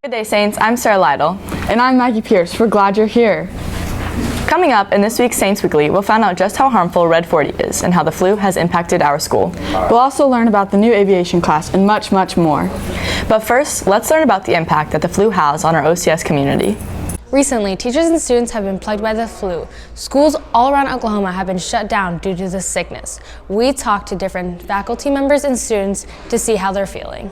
Good day, Saints. I'm Sarah Lytle. And I'm Maggie Pierce. We're glad you're here. Coming up in this week's Saints Weekly, we'll find out just how harmful Red 40 is and how the flu has impacted our school. We'll also learn about the new aviation class and much, much more. But first, let's learn about the impact that the flu has on our OCS community. Recently, teachers and students have been plagued by the flu. Schools all around Oklahoma have been shut down due to the sickness. We talked to different faculty members and students to see how they're feeling.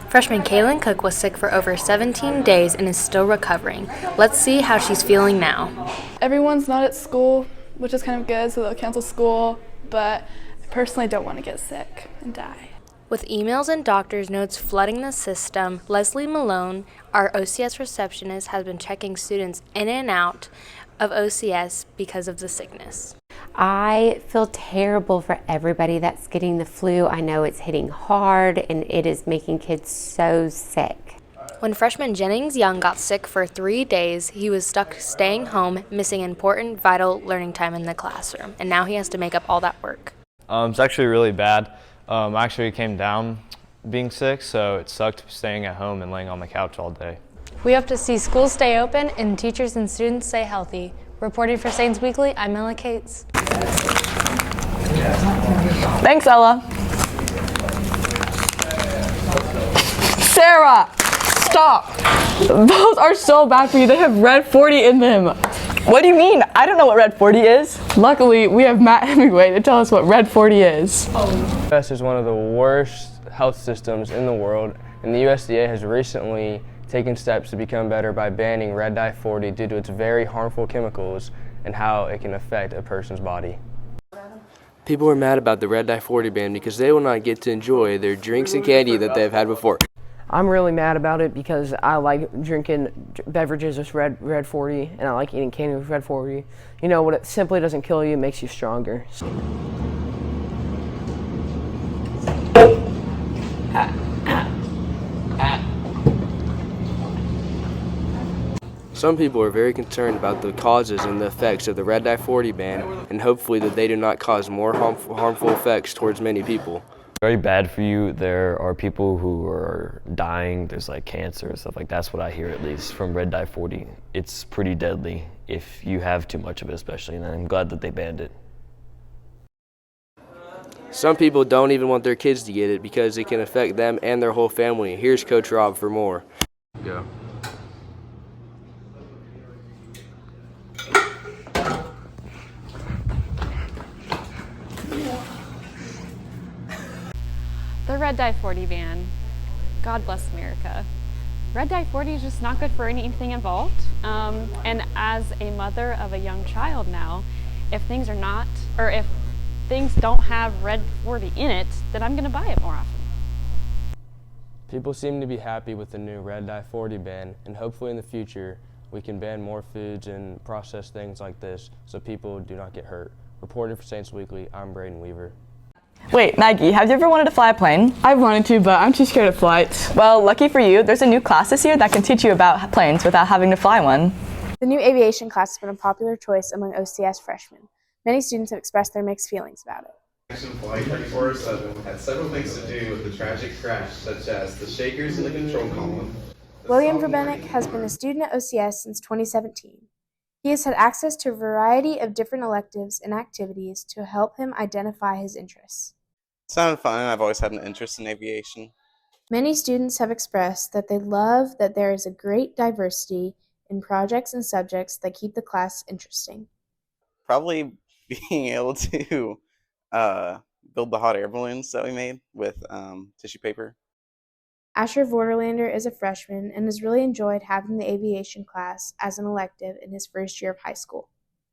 Freshman Kaylin Cook was sick for over 17 days and is still recovering. Let's see how she's feeling now. Everyone's not at school, which is kind of good, so they'll cancel school, but I personally don't want to get sick and die. With emails and doctor's notes flooding the system, Leslie Malone, our OCS receptionist, has been checking students in and out of OCS because of the sickness. I feel terrible for everybody that's getting the flu. I know it's hitting hard and it is making kids so sick. When freshman Jennings Young got sick for 3 days, he was stuck staying home, missing important, vital learning time in the classroom, and now he has to make up all that work. It's actually really bad. I actually came down being sick, so it sucked staying at home and laying on the couch all day. We hope to see schools stay open and teachers and students stay healthy. Reporting for Saints Weekly, I'm Ella Cates. Thanks, Ella. Sarah, stop! Those are so bad for you. They have Red 40 in them. What do you mean? I don't know what Red 40 is. Luckily, we have Matt Hemingway to tell us what Red 40 is. The U.S. is one of the worst health systems in the world, and the USDA has recently taken steps to become better by banning red dye 40 due to its very harmful chemicals and how it can affect a person's body. People are mad about the red dye 40 ban because they will not get to enjoy their drinks and candy that they've had before. I'm really mad about it because I like drinking beverages with red 40 and I like eating candy with red 40. You know, what it simply doesn't kill you, it makes you stronger. Some people are very concerned about the causes and the effects of the red dye 40 ban, and hopefully that they do not cause more harmful effects towards many people. Very bad for you. There are people who are dying. There's like cancer and stuff like that. That's what I hear, at least from red dye 40. It's pretty deadly if you have too much of it, especially, and I'm glad that they banned it. Some people don't even want their kids to get it because it can affect them and their whole family. Here's Coach Rob for more. Yeah. The red dye 40 ban. God bless America. Red dye 40 is just not good for anything involved. And as a mother of a young child now, if things don't have red 40 in it, then I'm going to buy it more often. People seem to be happy with the new red dye 40 ban, and hopefully in the future we can ban more foods and process things like this so people do not get hurt. Reporting for Saints Weekly, I'm Braden Weaver. Wait, Maggie, have you ever wanted to fly a plane? I've wanted to, but I'm too scared of flights. Well, lucky for you, there's a new class this year that can teach you about planes without having to fly one. The new aviation class has been a popular choice among OCS freshmen. Many students have expressed their mixed feelings about it. Flight 2407 had several things to do with the tragic crash, such as the shakers in the control column. William Verbenek has been a student at OCS since 2017. He has had access to a variety of different electives and activities to help him identify his interests. It sounded fun. I've always had an interest in aviation. Many students have expressed that they love that there is a great diversity in projects and subjects that keep the class interesting. Probably being able to build the hot air balloons that we made with tissue paper. Asher Vorderlander is a freshman and has really enjoyed having the aviation class as an elective in his first year of high school.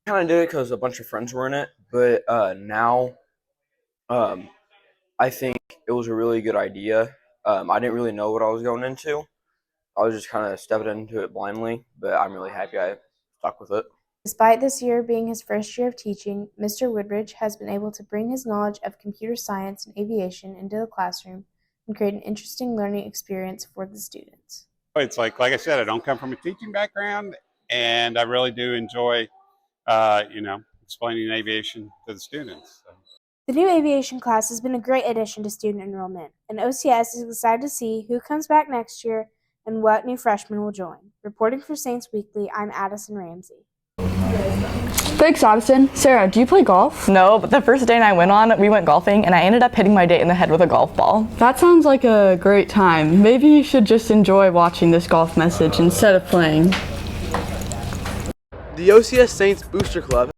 I kind of did it because a bunch of friends were in it, but now I think it was a really good idea. I didn't really know what I was going into. I was just kind of stepping into it blindly, but I'm really happy I stuck with it. Despite this year being his first year of teaching, Mr. Woodridge has been able to bring his knowledge of computer science and aviation into the classroom and create an interesting learning experience for the students. It's like I said, I don't come from a teaching background, and I really do enjoy, explaining aviation to the students. So. The new aviation class has been a great addition to student enrollment, and OCS is excited to see who comes back next year and what new freshmen will join. Reporting for Saints Weekly, I'm Addison Ramsey. Thanks, Addison. Sarah, do you play golf? No, but the first day I went on, we went golfing, and I ended up hitting my date in the head with a golf ball. That sounds like a great time. Maybe you should just enjoy watching this golf message instead of playing. The OCS Saints Booster Club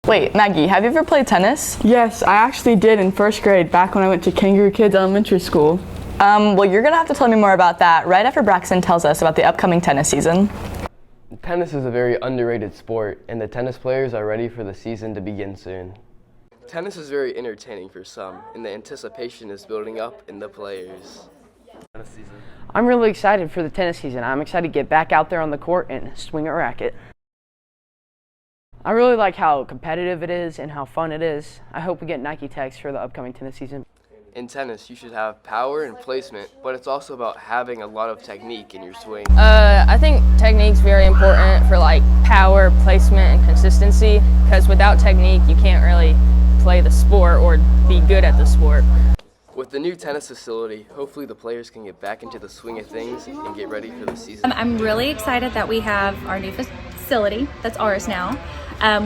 Wait, Maggie, have you ever played tennis? Yes, I actually did in first grade back when I went to Kangaroo Kids Elementary School. Well, you're gonna have to tell me more about that right after Braxton tells us about the upcoming tennis season. Tennis is a very underrated sport, and the tennis players are ready for the season to begin soon. Tennis is very entertaining for some, and the anticipation is building up in the players. I'm really excited for the tennis season. I'm excited to get back out there on the court and swing a racket. I really like how competitive it is and how fun it is. I hope we get Nike tags for the upcoming tennis season. In tennis, you should have power and placement, but it's also about having a lot of technique in your swing. I think technique's very important for like power, placement, and consistency, because without technique, you can't really play the sport or be good at the sport. With the new tennis facility, hopefully the players can get back into the swing of things and get ready for the season. I'm really excited that we have our new facility that's ours now.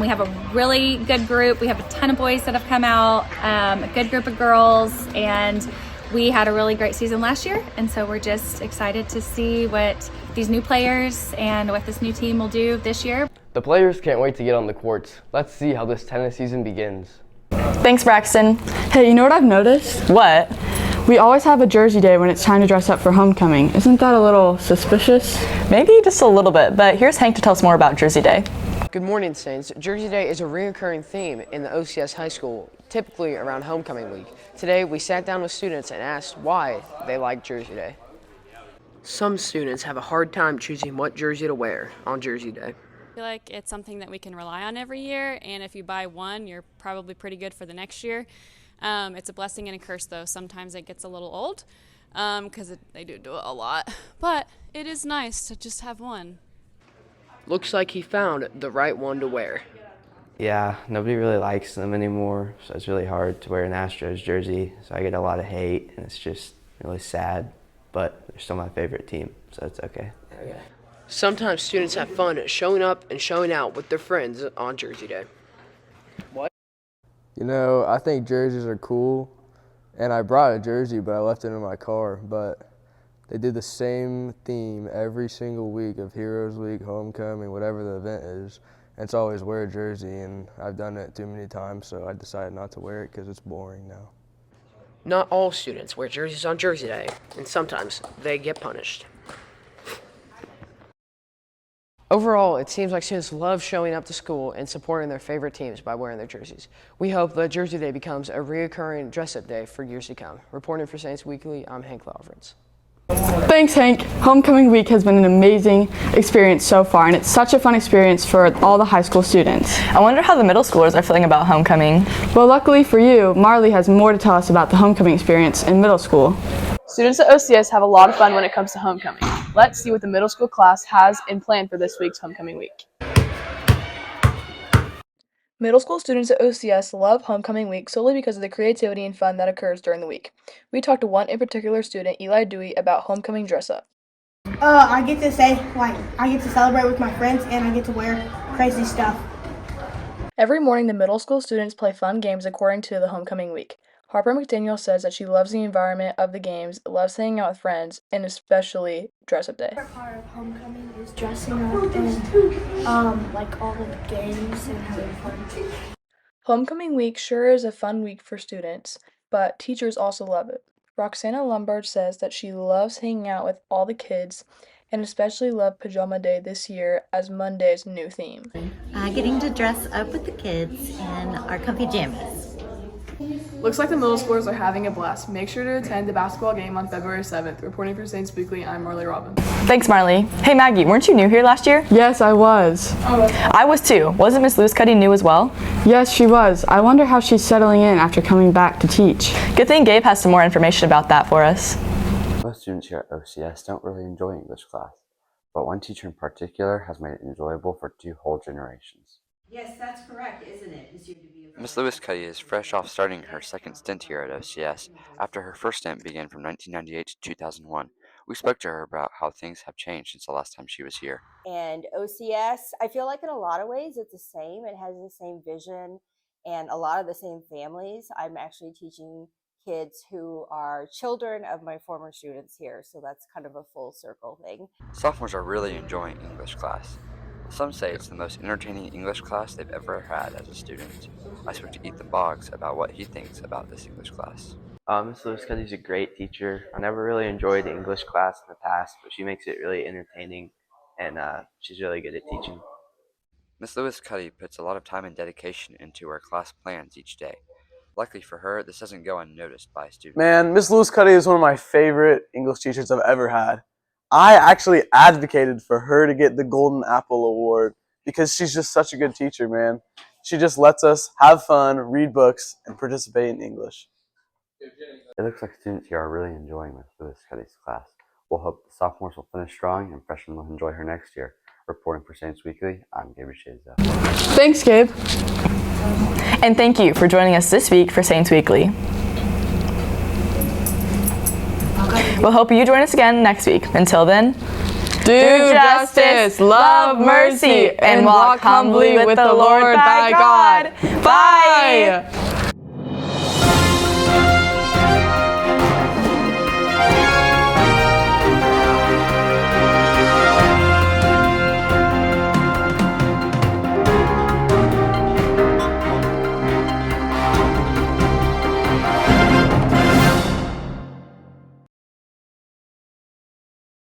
We have a really good group. We have a ton of boys that have come out, a good group of girls, and we had a really great season last year. And so we're just excited to see what these new players and what this new team will do this year. The players can't wait to get on the courts. Let's see how this tennis season begins. Thanks, Braxton. Hey, you know what I've noticed? What? We always have a jersey day when it's time to dress up for homecoming. Isn't that a little suspicious? Maybe just a little bit, but here's Hank to tell us more about Jersey Day. Good morning, Saints. Jersey Day is a recurring theme in the OCS high school, typically around homecoming week. Today, we sat down with students and asked why they like Jersey Day. Some students have a hard time choosing what jersey to wear on Jersey Day. I feel like it's something that we can rely on every year, and if you buy one, you're probably pretty good for the next year. It's a blessing and a curse, though. Sometimes it gets a little old because they do it a lot, but it is nice to just have one. Looks like he found the right one to wear. Yeah, nobody really likes them anymore, so it's really hard to wear an Astros jersey, so I get a lot of hate, and it's just really sad, but they're still my favorite team, so it's okay. Sometimes students have fun showing up and showing out with their friends on Jersey Day. What? You know, I think jerseys are cool, and I brought a jersey, but I left it in my car, but they do the same theme every single week of Heroes Week, Homecoming, whatever the event is. And it's always wear a jersey, and I've done it too many times, so I decided not to wear it because it's boring now. Not all students wear jerseys on Jersey Day, and sometimes they get punished. Overall, it seems like students love showing up to school and supporting their favorite teams by wearing their jerseys. We hope that Jersey Day becomes a reoccurring dress-up day for years to come. Reporting for Saints Weekly, I'm Hank Lavrance. Thanks, Hank. Homecoming week has been an amazing experience so far, and it's such a fun experience for all the high school students. I wonder how the middle schoolers are feeling about homecoming. Well, luckily for you, Marley has more to tell us about the homecoming experience in middle school. Students at OCS have a lot of fun when it comes to homecoming. Let's see what the middle school class has in plan for this week's homecoming week. Middle school students at OCS love homecoming week solely because of the creativity and fun that occurs during the week. We talked to one in particular student, Eli Dewey, about homecoming dress up. I get to say, I get to celebrate with my friends and I get to wear crazy stuff. Every morning, the middle school students play fun games according to the homecoming week. Harper McDaniel says that she loves the environment of the games, loves hanging out with friends, and especially dress-up day. My favorite part of homecoming is dressing up and all the games and having fun. Homecoming week sure is a fun week for students, but teachers also love it. Roxana Lombard says that she loves hanging out with all the kids and especially loved Pajama Day this year as Monday's new theme. Getting to dress up with the kids in our comfy jammies. Looks like the middle schoolers are having a blast. Make sure to attend the basketball game on February 7th. Reporting for Saints Weekly, I'm Marley Robbins. Thanks, Marley. Hey, Maggie, weren't you new here last year? Yes, I was. I was too. Wasn't Miss Lewis Cuddy new as well? Yes, she was. I wonder how she's settling in after coming back to teach. Good thing Gabe has some more information about that for us. Most students here at OCS don't really enjoy English class, but one teacher in particular has made it enjoyable for 2 whole generations. Yes, that's correct, isn't it, Monsieur DeVille? Miss Lewis Cuddy is fresh off starting her second stint here at OCS after her first stint began from 1998 to 2001. We spoke to her about how things have changed since the last time she was here. And OCS, I feel like in a lot of ways it's the same. It has the same vision and a lot of the same families. I'm actually teaching kids who are children of my former students here, so that's kind of a full circle thing. Sophomores are really enjoying English class. Some say it's the most entertaining English class they've ever had as a student. I spoke to Ethan Boggs about what he thinks about this English class. Miss Lewis Cuddy's a great teacher. I never really enjoyed the English class in the past, but she makes it really entertaining, and she's really good at teaching. Miss Lewis Cuddy puts a lot of time and dedication into her class plans each day. Luckily for her, this doesn't go unnoticed by students. Man, Miss Lewis Cuddy is one of my favorite English teachers I've ever had. I actually advocated for her to get the Golden Apple Award because she's just such a good teacher, man. She just lets us have fun, read books, and participate in English. It looks like students here are really enjoying Miss Lewis Cuddy's class. We'll hope the sophomores will finish strong and freshmen will enjoy her next year. Reporting for Saints Weekly, I'm Gabe Sheza. Thanks, Gabe. And thank you for joining us this week for Saints Weekly. We'll hope you join us again next week. Until then, Do justice, love mercy, and walk humbly with the Lord thy God. Bye!